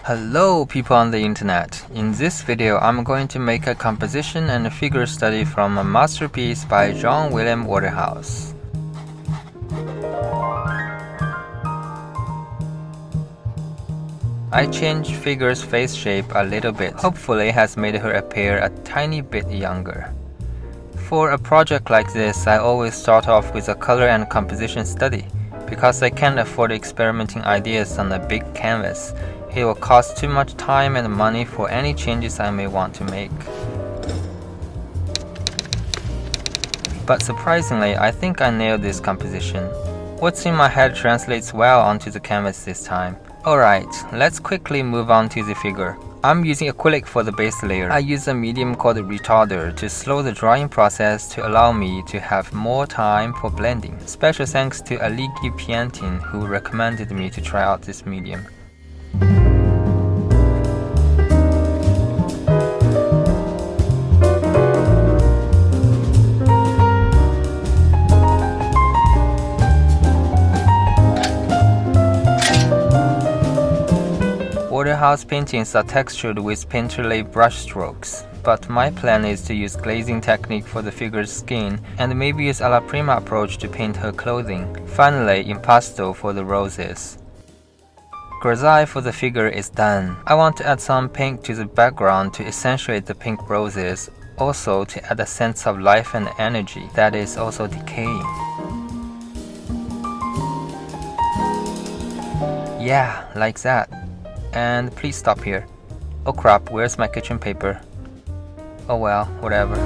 Hello people on the internet. In this video, I'm going to make a composition and a figure study from a masterpiece by John William Waterhouse. I changed figure's face shape a little bit, hopefully has made her appear a tiny bit younger. For a project like this, I always start off with a color and composition study, because I can't afford experimenting ideas on a big canvas. It will cost too much time and money for any changes I may want to make. But surprisingly, I think I nailed this composition. What's in my head translates well onto the canvas this time. Alright, let's quickly move on to the figure. I'm using acrylic for the base layer. I use a medium called retarder to slow the drawing process to allow me to have more time for blending. Special thanks to Aligi Piantin who recommended me to try out this medium. Waterhouse paintings are textured with painterly brush strokes, but my plan is to use glazing technique for the figure's skin and maybe use alla prima approach to paint her clothing. Finally, impasto for the roses. Grisaille for the figure is done. I want to add some pink to the background to accentuate the pink roses, also to add a sense of life and energy that is also decaying. Yeah, like that. And please stop here. Oh crap, where's my kitchen paper? Oh well, whatever.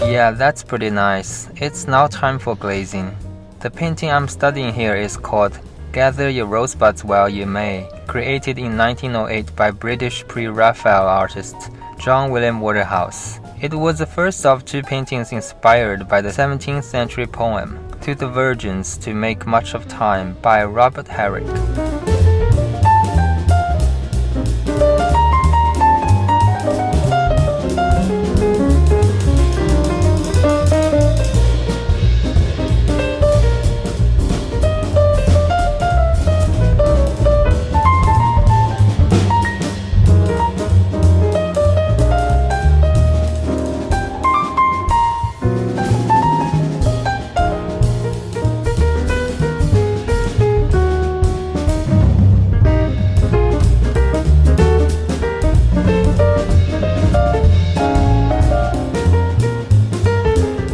Yeah, that's pretty nice. It's now time for glazing. The painting I'm studying here is called Gather Your Rosebuds While You May, created in 1908 by British pre-Raphael artist John William Waterhouse. It was the first of two paintings inspired by the 17th century poem To the Virgins to Make Much of Time by Robert Herrick.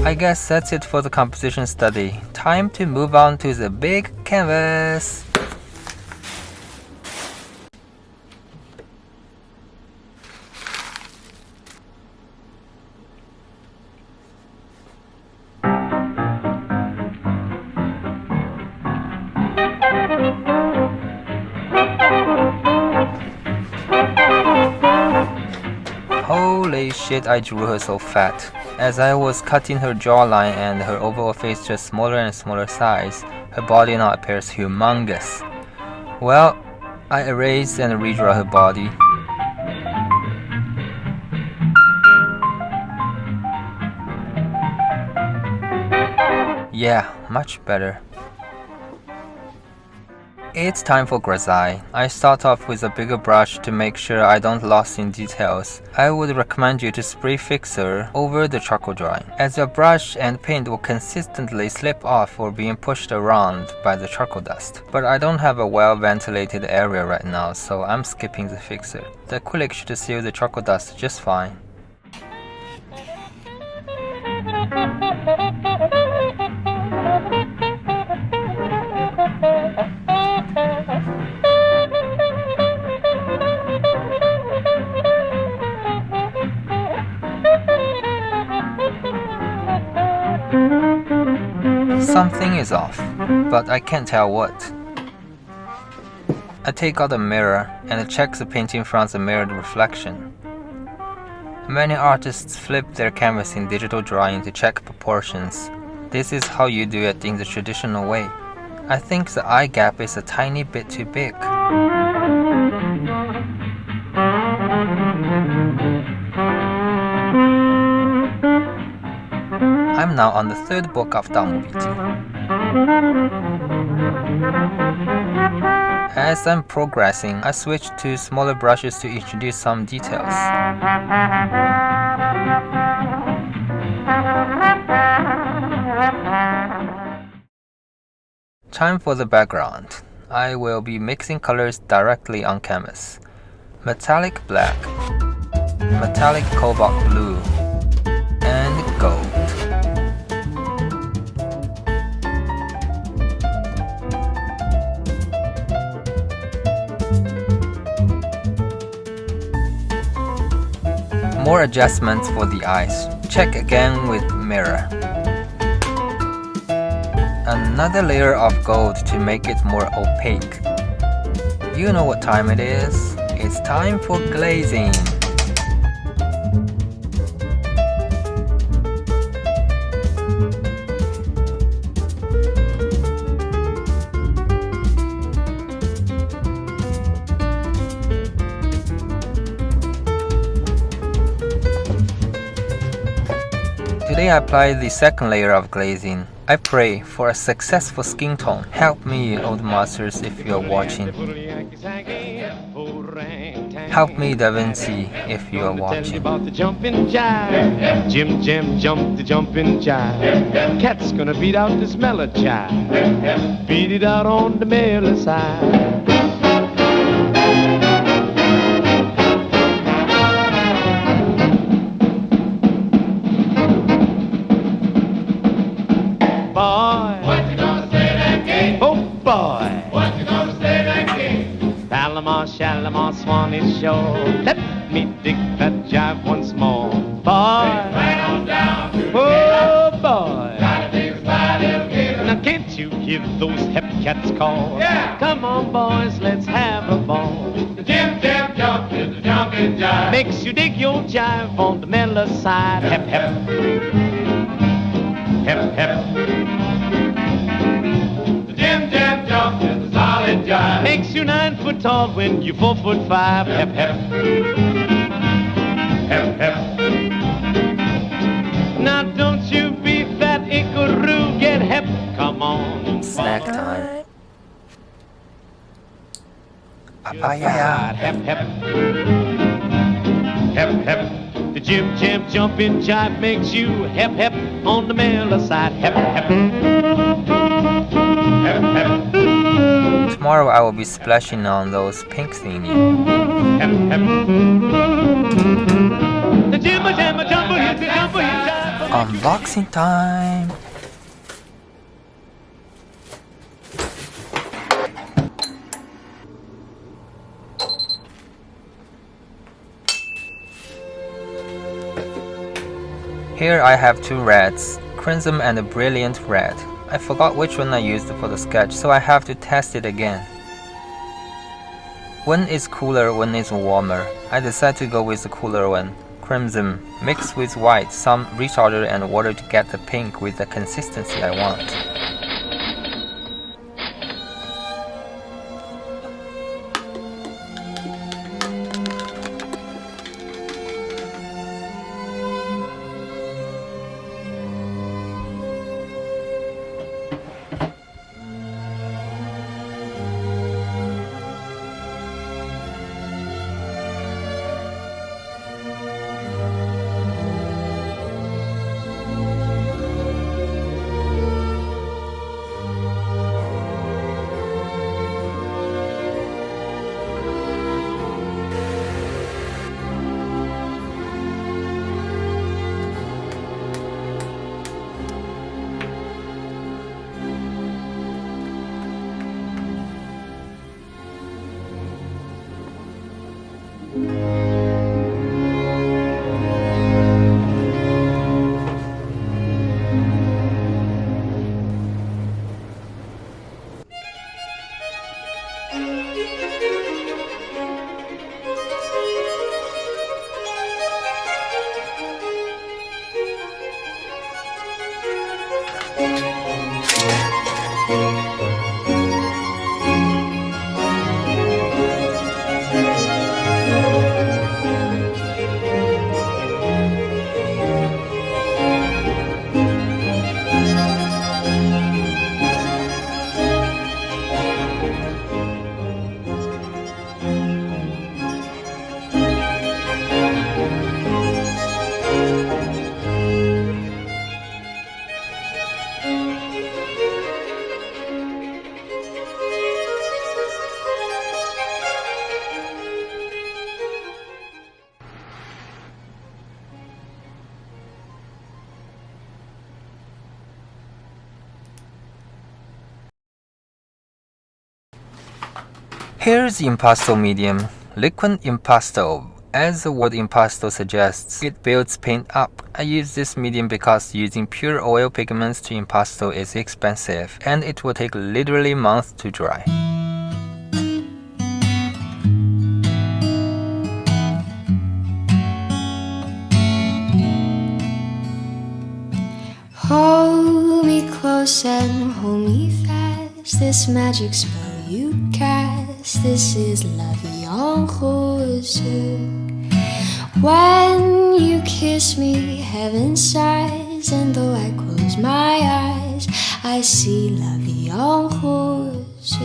I guess that's it for the composition study. Time to move on to the big canvas. Holy shit, I drew her so fat. As I was cutting her jawline and her overall face to a smaller and smaller size, her body now appears humongous. Well, I erased and redraw her body. Yeah, much better. It's time for grisaille. I start off with a bigger brush to make sure I don't lost in details. I would recommend you to spray fixer over the charcoal drawing, as your brush and paint will consistently slip off or being pushed around by the charcoal dust. But I don't have a well-ventilated area right now, so I'm skipping the fixer. The acrylic should seal the charcoal dust just fine. Something is off, but I can't tell what. I take out a mirror and check the painting from the mirrored reflection. Many artists flip their canvas in digital drawing to check proportions. This is how you do it in the traditional way. I think the eye gap is a tiny bit too big. am now on the third book of 盗墓笔记. As I'm progressing, I switch to smaller brushes to introduce some details. Time for the background. I will be mixing colors directly on canvas. Metallic black, metallic cobalt blue, and gold. More adjustments for the eyes. Check again with mirror. Another layer of gold to make it more opaque. You know what time it is. It's time for glazing. Today I apply the second layer of glazing. I pray for a successful skin tone. Help me, old masters, if you're watching. Help me, Da Vinci, if you're watching. Jim Jam jump the jumping jive. Cat's gonna beat out this mellow jive. Beat it out on the mellow side. Boy, what you gonna say that king? Oh boy, what you gonna say that king? Palomar, Shalimar, Swanee Shore. Let me dig that jive once more. Boy, right on down to the oh boy, gotta dig a spy, little kid. Now can't you hear those hep cats call? Yeah, come on boys, let's have a ball. The Jim Jam jump is the jumping jive. Makes you dig your jive on the mellow side. Hep hep, hep hep. Makes you 9 foot tall when you're 4 foot 5. Hep hep, hep hep. Now don't you be that Ikaru, get hep. Come on. Snack time. Papaya. Hep hep, hep hep. The Jim Jam jumping jive makes you hep hep on the mellow side. Hep hep, hep hep. Tomorrow I will be splashing on those pink thingy. Hep hep. The Jimma Jamma Jumbo hit the jumbo hit jive. Unboxing time. Here I have two reds, crimson and a brilliant red. I forgot which one I used for the sketch, so I have to test it again. One is cooler, one is warmer. I decided to go with the cooler one, crimson, mixed with white, some recharger and water to get the pink with the consistency I want. Here's the impasto medium, liquid impasto. As the word impasto suggests, it builds paint up. I use this medium because using pure oil pigments to impasto is expensive, and it will take literally months to dry. Hold me close and hold me fast. This magic spell you cast. This is la vie en rose. When you kiss me, heaven sighs, and though I close my eyes, I see la vie en rose.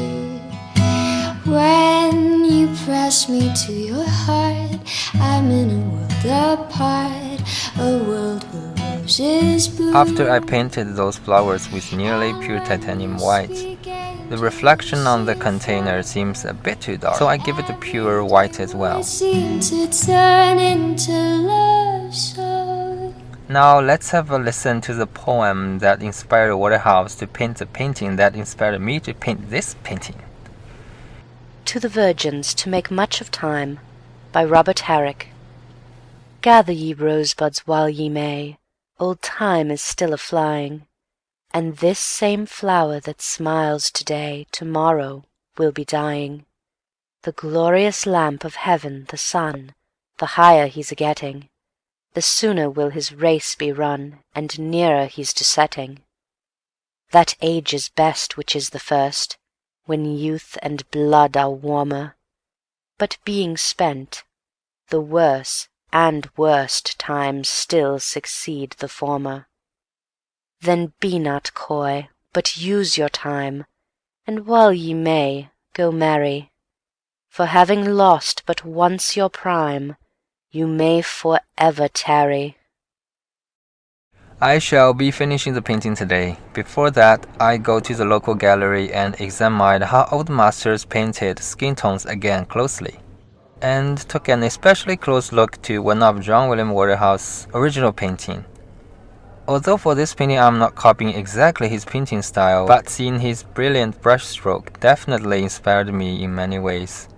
When you press me to your heart, I'm in a world apart, a world where roses bloom. After I painted those flowers with nearly pure titanium white, the reflection on the container seems a bit too dark, so I give it a pure white as well. Now let's have a listen to the poem that inspired Waterhouse to paint the painting that inspired me to paint this painting. To the Virgins to Make Much of Time by Robert Herrick. Gather ye rosebuds while ye may, old Time is still a-flying, and this same flower that smiles today, tomorrow will be dying. The glorious lamp of heaven, the sun, the higher he's a-getting, the sooner will his race be run, and nearer he's to setting. That age is best which is the first, when youth and blood are warmer, but being spent, the worse and worst times still succeed the former. Then be not coy, but use your time, and while ye may, go merry, for having lost but once your prime, you may for ever tarry. I shall be finishing the painting today. Before that, I go to the local gallery and examine how old masters painted skin tones again closely, and took an especially close look to one of John William Waterhouse's original painting. Although for this painting I'm not copying exactly his painting style, but seeing his brilliant brushstroke definitely inspired me in many ways.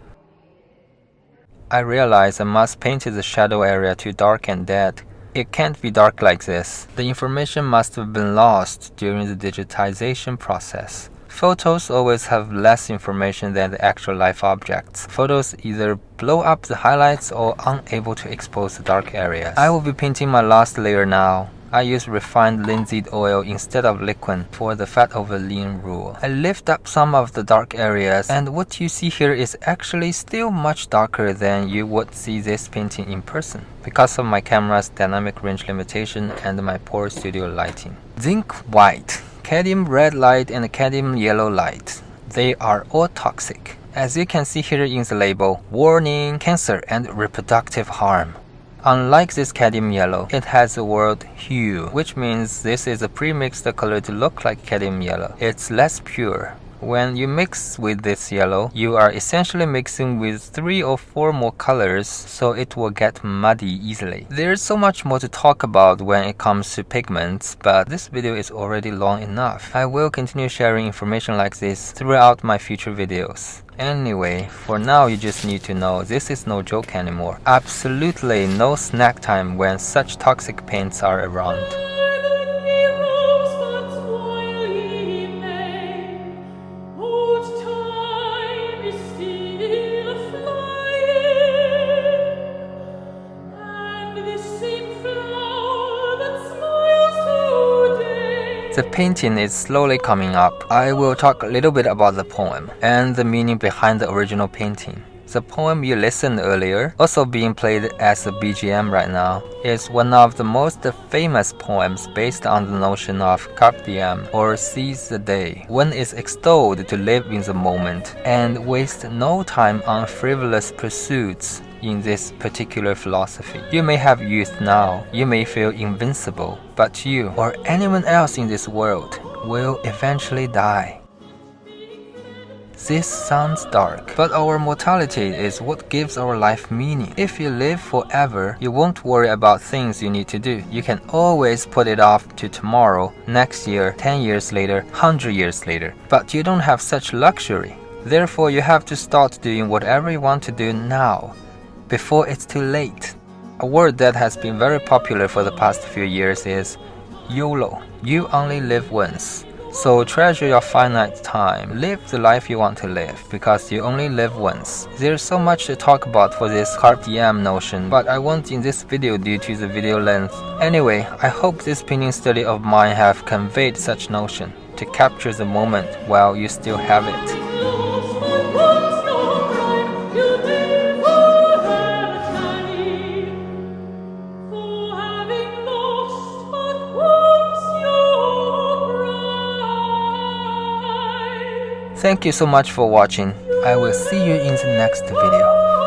I realized I must paint the shadow area too dark and dead. It can't be dark like this. The information must have been lost during the digitization process. Photos always have less information than the actual live objects. Photos either blow up the highlights or unable to expose the dark areas. I will be painting my last layer now. I use refined linseed oil instead of liquid for the fat over lean rule. I lift up some of the dark areas, and what you see here is actually still much darker than you would see this painting in person, because of my camera's dynamic range limitation and my poor studio lighting. Zinc white, cadmium red light and cadmium yellow light. They are all toxic. As you can see here in the label, warning, cancer and reproductive harm. Unlike this cadmium yellow, it has the word hue, which means this is a pre-mixed color to look like cadmium yellow. It's less pure. When you mix with this yellow, you are essentially mixing with 3 or 4 more colors, so it will get muddy easily. There's so much more to talk about when it comes to pigments, but this video is already long enough. I will continue sharing information like this throughout my future videos. Anyway, for now you just need to know this is no joke anymore. Absolutely no snack time when such toxic paints are around. The painting is slowly coming up. I will talk a little bit about the poem and the meaning behind the original painting. The poem you listened earlier, also being played as a BGM right now, is one of the most famous poems based on the notion of carpe diem, or seize the day. One is extolled to live in the moment and waste no time on frivolous pursuits. In this particular philosophy, you may have youth now, you may feel invincible, but you or anyone else in this world will eventually die. This sounds dark, but our mortality is what gives our life meaning. If you live forever, you won't worry about things you need to do. You can always put it off to tomorrow, next year, 10 years later, 100 years later. But you don't have such luxury. Therefore, you have to start doing whatever you want to do now, before it's too late. A word that has been very popular for the past few years is YOLO. You only live once. So treasure your finite time. Live the life you want to live, because you only live once. There's so much to talk about for this carpe diem notion, but I won't in this video due to the video length. Anyway, I hope this pinning study of mine have conveyed such notion, to capture the moment while you still have it. Thank you so much for watching. I will see you in the next video.